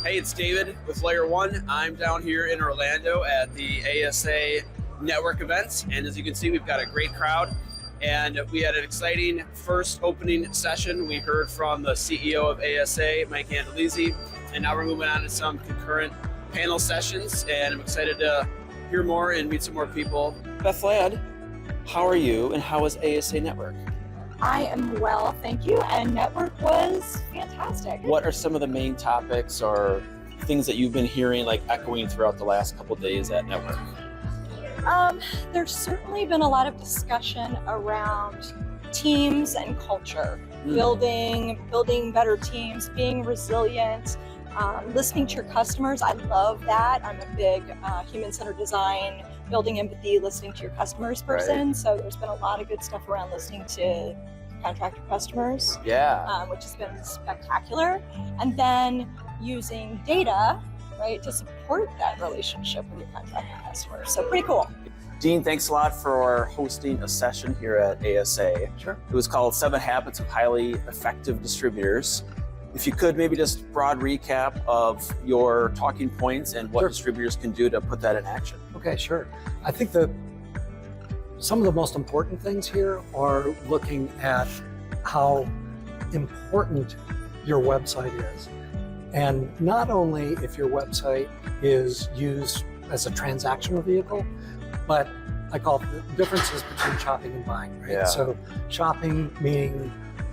Hey, it's David with Layer One. I'm down here in Orlando at the ASA Network events, and as you can see, we've got a great crowd. And we had an exciting first opening session. We heard from the CEO of ASA, Mike Andalisi, and now we're moving on to some concurrent panel sessions, and I'm excited to hear more and meet some more people. Beth Ladd, how are you, and how is ASA Network? I am well, thank you, and Network was fantastic. What are some of the main topics or things that you've been hearing, like echoing throughout the last couple of days at Network? There's certainly been a lot of discussion around teams and culture, building better teams, being resilient, listening to your customers. I love that. I'm a big human-centered design, building empathy, listening to your customers person. Right. So there's been a lot of good stuff around listening to contractor customers, which has been spectacular. And then using data, right, to support that relationship with your contractor customers. So pretty cool. Dean, thanks a lot for hosting a session here at ASA. Sure. It was called 7 Habits of Highly Effective Distributors. If you could, maybe just broad recap of your talking points and what distributors can do to put that in action. Okay, sure. I think some of the most important things here are looking at how important your website is. And not only if your website is used as a transactional vehicle, but I call it the differences between shopping and buying, right? Yeah. So shopping meaning,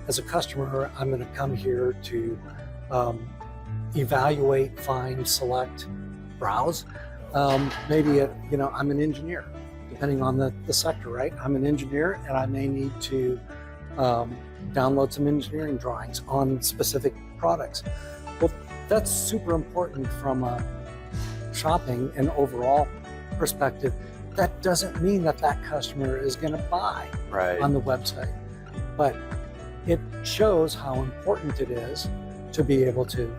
as a customer, I'm going to come here to evaluate, find, select, browse. Maybe I'm an engineer, depending on the sector, right? I'm an engineer, and I may need to download some engineering drawings on specific products. Well, that's super important from a shopping and overall perspective. That doesn't mean that customer is going to buy on the website, but it shows how important it is to be able to,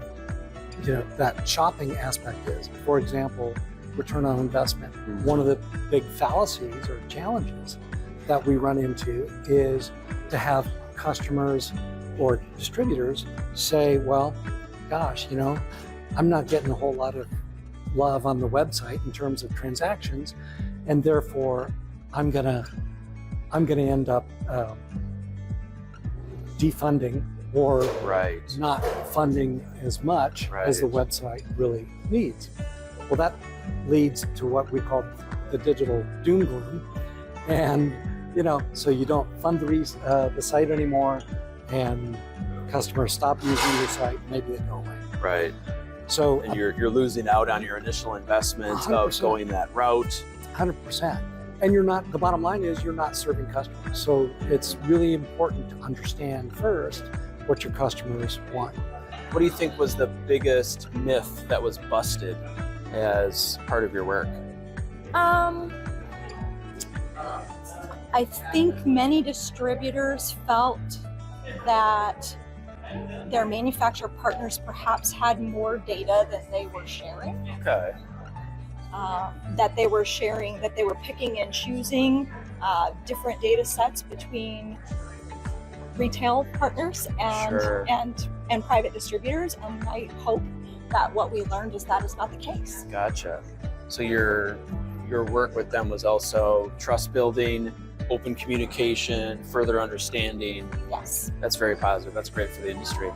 that shopping aspect is. For example, return on investment. One of the big fallacies or challenges that we run into is to have customers or distributors say, well, gosh, I'm not getting a whole lot of love on the website in terms of transactions, and therefore I'm gonna end up defunding or not funding as much as the website really needs. Well, that leads to what we call the digital doom gloom, and so you don't fund the site anymore, and customers stop using your site. Maybe they go away. Right. So and you're losing out on your initial investment 100%. Of going that route. 100%. And the bottom line is you're not serving customers. So it's really important to understand first what your customers want. What do you think was the biggest myth that was busted as part of your work? I think many distributors felt that their manufacturer partners perhaps had more data than they were sharing. Okay. That they were picking and choosing different data sets between retail partners and private distributors. And I hope that what we learned is that is not the case. Gotcha. So your work with them was also trust building, open communication, further understanding. Yes. That's very positive. That's great for the industry.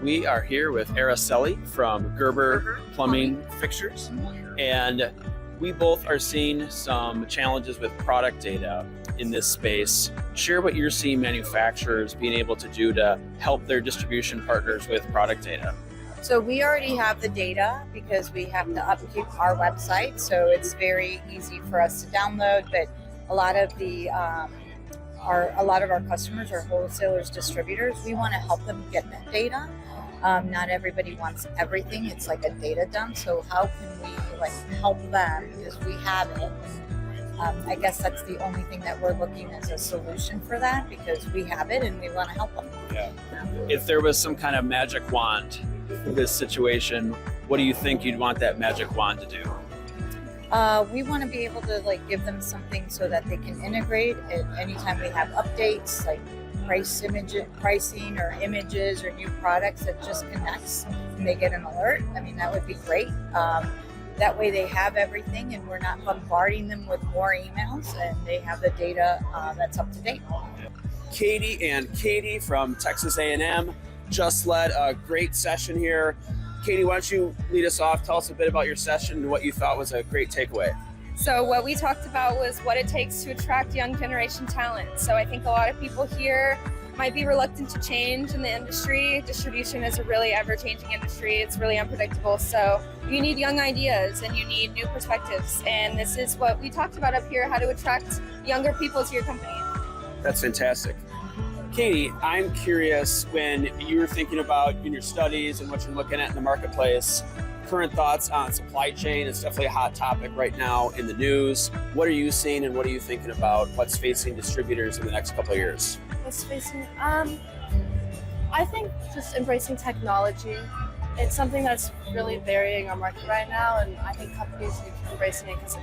We are here with Araceli from Gerber Plumbing Fixtures, and we both are seeing some challenges with product data in this space. Share what you're seeing manufacturers being able to do to help their distribution partners with product data. So we already have the data because we have to upkeep our website, so it's very easy for us to download, but a lot of our customers are wholesalers, distributors. We want to help them get that data. Not everybody wants everything. It's like a data dump. So how can we help them because we have it? I guess that's the only thing that we're looking as a solution for that, because we have it and we want to help them. Yeah. If there was some kind of magic wand for this situation, what do you think you'd want that magic wand to do? We want to be able to give them something so that they can integrate it anytime we have updates, like pricing or images or new products that just connects and they get an alert, I mean, that would be great. That way they have everything and we're not bombarding them with more emails, and they have the data that's up to date. Katie from Texas A&M just led a great session here. Katie, why don't you lead us off? Tell us a bit about your session and what you thought was a great takeaway. So what we talked about was what it takes to attract young generation talent. So I think a lot of people here might be reluctant to change in the industry. Distribution is a really ever-changing industry. It's really unpredictable. So you need young ideas and you need new perspectives. And this is what we talked about up here, how to attract younger people to your company. That's fantastic. Katie, I'm curious, when you're thinking about in your studies and what you're looking at in the marketplace, current thoughts on supply chain is definitely a hot topic right now in the news. What are you seeing and what are you thinking about what's facing distributors in the next couple of years? What's facing? I think just embracing technology. It's something that's really varying our market right now, and I think companies need to keep embracing it because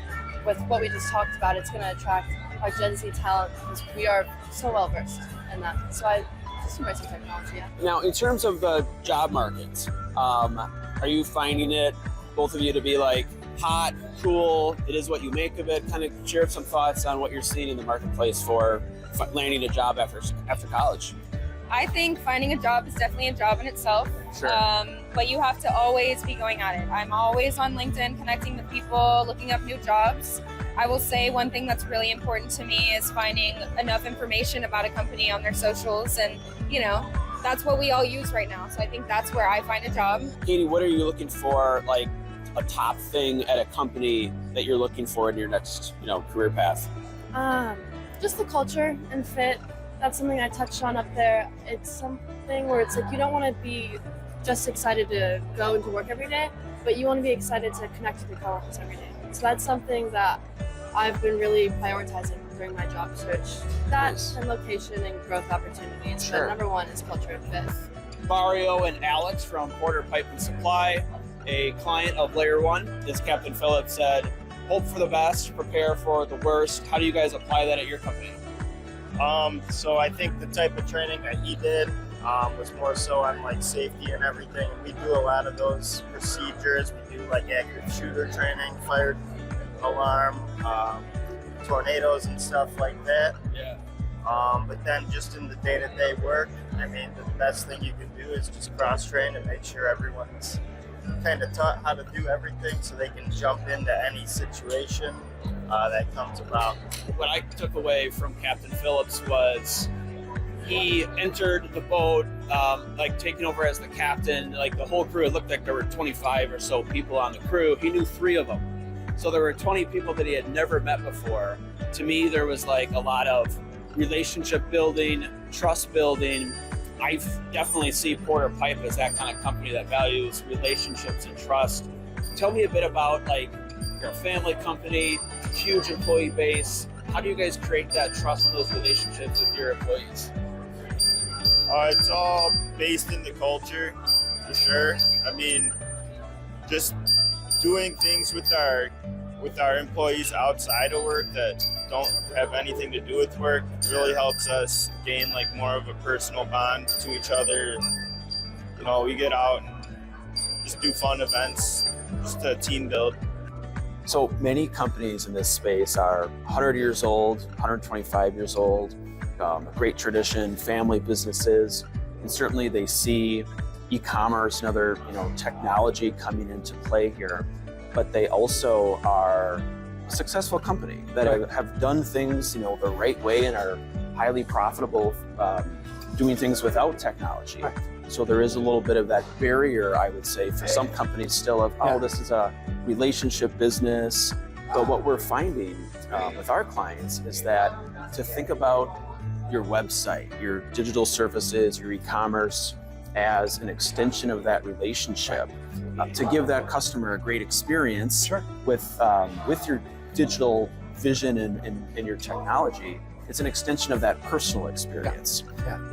with what we just talked about, it's going to attract our Gen Z talent because we are so well versed in that. So I just embracing technology. Yeah. Now, in terms of the job market, are you finding it, both of you, to be like hot, cool, it is what you make of it? Kind of share some thoughts on what you're seeing in the marketplace for landing a job after college. I think finding a job is definitely a job in itself, Sure. but you have to always be going at it. I'm always on LinkedIn connecting with people, looking up new jobs. I will say one thing that's really important to me is finding enough information about a company on their socials, and that's what we all use right now. So I think that's where I find a job. Katie, what are you looking for, like a top thing at a company that you're looking for in your next career path? Just the culture and fit. That's something I touched on up there. It's something where it's like you don't want to be just excited to go into work every day, but you want to be excited to connect with your coworkers every day. So that's something that I've been really prioritizing during my job search. That and location and growth opportunities. Sure. But number one is culture and fit. Mario and Alex from Porter Pipe and Supply, a client of Layer 1, as Captain Phillips said, hope for the best, prepare for the worst. How do you guys apply that at your company? So I think the type of training that he did was more so on like safety and everything. And we do a lot of those procedures. We do like active shooter training, fire alarm, tornadoes and stuff like that. Yeah. But then just in the day-to-day work, I mean, the best thing you can do is just cross-train and make sure everyone's kind of taught how to do everything so they can jump into any situation that comes about. What I took away from Captain Phillips was he entered the boat, like taking over as the captain. Like the whole crew, it looked like there were 25 or so people on the crew. He knew 3 of them. So there were 20 people that he had never met before. To me, there was like a lot of relationship building, trust building. I definitely see Porter Pipe as that kind of company that values relationships and trust. Tell me a bit about, like, you're a family company, huge employee base. How do you guys create that trust and those relationships with your employees? It's all based in the culture, for sure. I mean, just doing things with our employees outside of work that don't have anything to do with work really helps us gain like more of a personal bond to each other. We get out and just do fun events, just a team build. So many companies in this space are 100 years old, 125 years old, a great tradition, family businesses, and certainly they see e-commerce and other technology coming into play here. But they also are a successful company that have done things the right way and are highly profitable doing things without technology. Right. So there is a little bit of that barrier, I would say, for some companies still of, this is a relationship business. But what we're finding with our clients is that to think about your website, your digital services, your e-commerce as an extension of that relationship, to give that customer a great experience with your digital vision and your technology. It's an extension of that personal experience.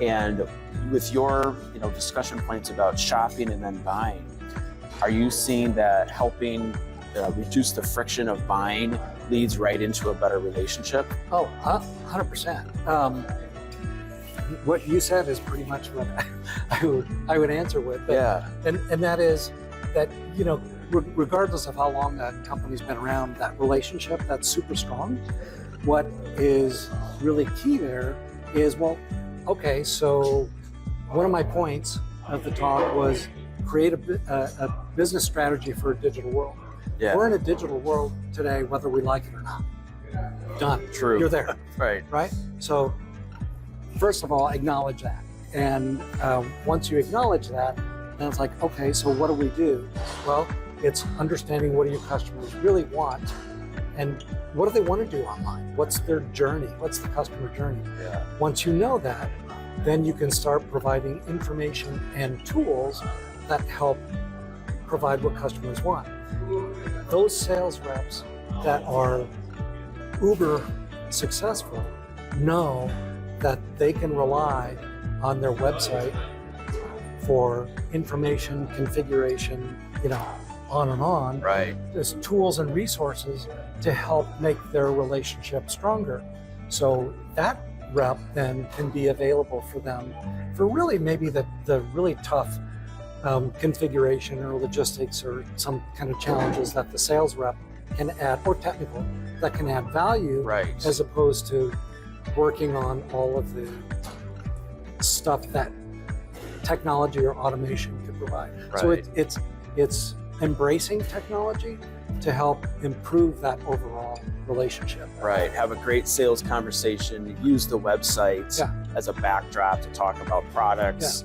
And with your discussion points about shopping and then buying, are you seeing that helping reduce the friction of buying leads right into a better relationship? Oh, 100%. what you said is pretty much what I would answer with. But, Yeah. And that is that, regardless of how long that company's been around, that relationship, that's super strong. What is really key there is, well, okay, so one of my points of the talk was create a business strategy for a digital world. Yeah. We're in a digital world today, whether we like it or not. Done. True. You're there. Right. So first of all, acknowledge that. And once you acknowledge that, then it's like, okay, so what do we do? Well, it's understanding what do your customers really want and what do they want to do online? What's their journey? What's the customer journey? Yeah. Once you know that, then you can start providing information and tools that help provide what customers want. Those sales reps that are uber successful know that they can rely on their website for information, configuration, on and on. Right. There's tools and resources to help make their relationship stronger. So that rep then can be available for them for really maybe the really tough configuration or logistics or some kind of challenges that the sales rep can add, or technical, that can add value, Right. as opposed to working on all of the stuff that technology or automation could provide. So Right. it's embracing technology to help improve that overall relationship. Right. Have a great sales conversation. Use the website Yeah. as a backdrop to talk about products,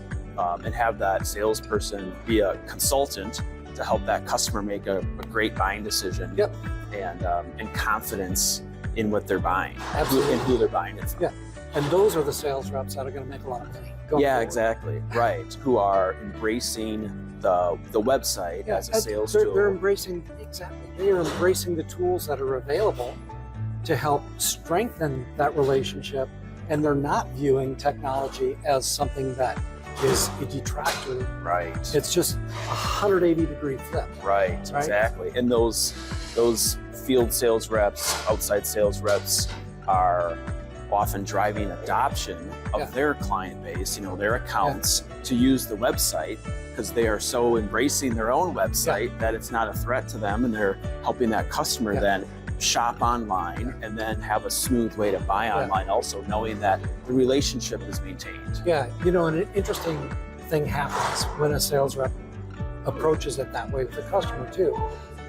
and have that salesperson be a consultant to help that customer make a great buying decision. Yep. And confidence in what they're buying. Absolutely. And who they're buying it from. Yeah. And those are the sales reps that are going to make a lot of money. going Yeah, forward. exactly. Right. Who are embracing the website Yeah, as a sales they're, tool. They're embracing, exactly. They are embracing the tools that are available to help strengthen that relationship, and they're not viewing technology as something that is a detractor. Right. It's just a 180-degree flip. Right, Right? exactly. And those field sales reps, outside sales reps are often driving adoption of Yeah. their client base, their accounts, to use the website because they are so embracing their own website that it's not a threat to them, and they're helping that customer then shop online and then have a smooth way to buy online also, knowing that the relationship is maintained. Yeah, an interesting thing happens when a sales rep approaches it that way with the customer too.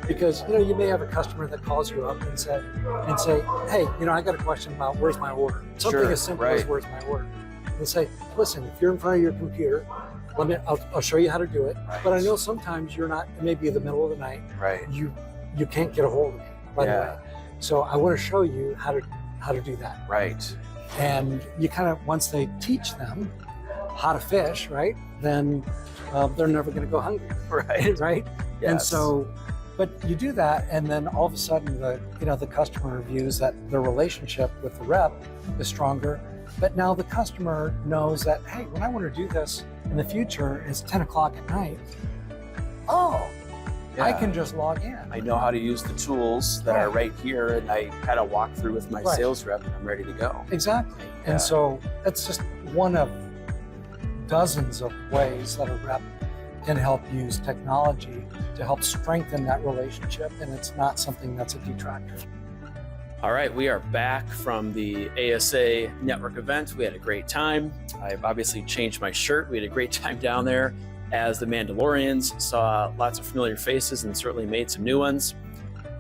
Because you may have a customer that calls you up and say, hey, I got a question about where's my order. Something Sure, as simple right. as where's my order. And say, listen, if you're in front of your computer, I'll show you how to do it. Right. But I know sometimes you're not, it may be in the middle of the night, Right. you can't get a hold of me right away. So I want to show you how to do that. Right. And you kind of, once they teach them how to fish, right, then they're never going to go hungry. Right. Right. Yes. And so, but you do that, and then all of a sudden the customer views that their relationship with the rep is stronger. But now the customer knows that, hey, when I want to do this in the future, it's 10 o'clock at night. Oh, I can just log in. I know how to use the tools that are right here, and I had a walkthrough with my Right. sales rep, and I'm ready to go. Exactly. Yeah. And so that's just one of dozens of ways that a rep can help use technology to help strengthen that relationship, and it's not something that's a detractor. All right, we are back from the ASA Network event. We had a great time. I've obviously changed my shirt. We had a great time down there as the Mandalorians, saw lots of familiar faces and certainly made some new ones.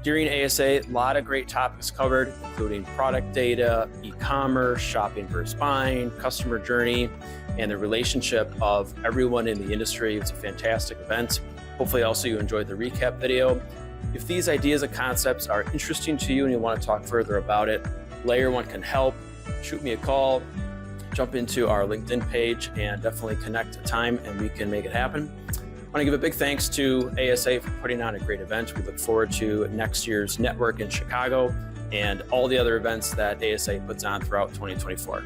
During ASA, a lot of great topics covered, including product data, e-commerce, shopping versus buying, customer journey, and the relationship of everyone in the industry. It was a fantastic event. Hopefully also you enjoyed the recap video. If these ideas and concepts are interesting to you and you want to talk further about it, Layer One can help. Shoot me a call, jump into our LinkedIn page, and definitely connect a time and we can make it happen. I want to give a big thanks to ASA for putting on a great event. We look forward to next year's network in Chicago and all the other events that ASA puts on throughout 2024.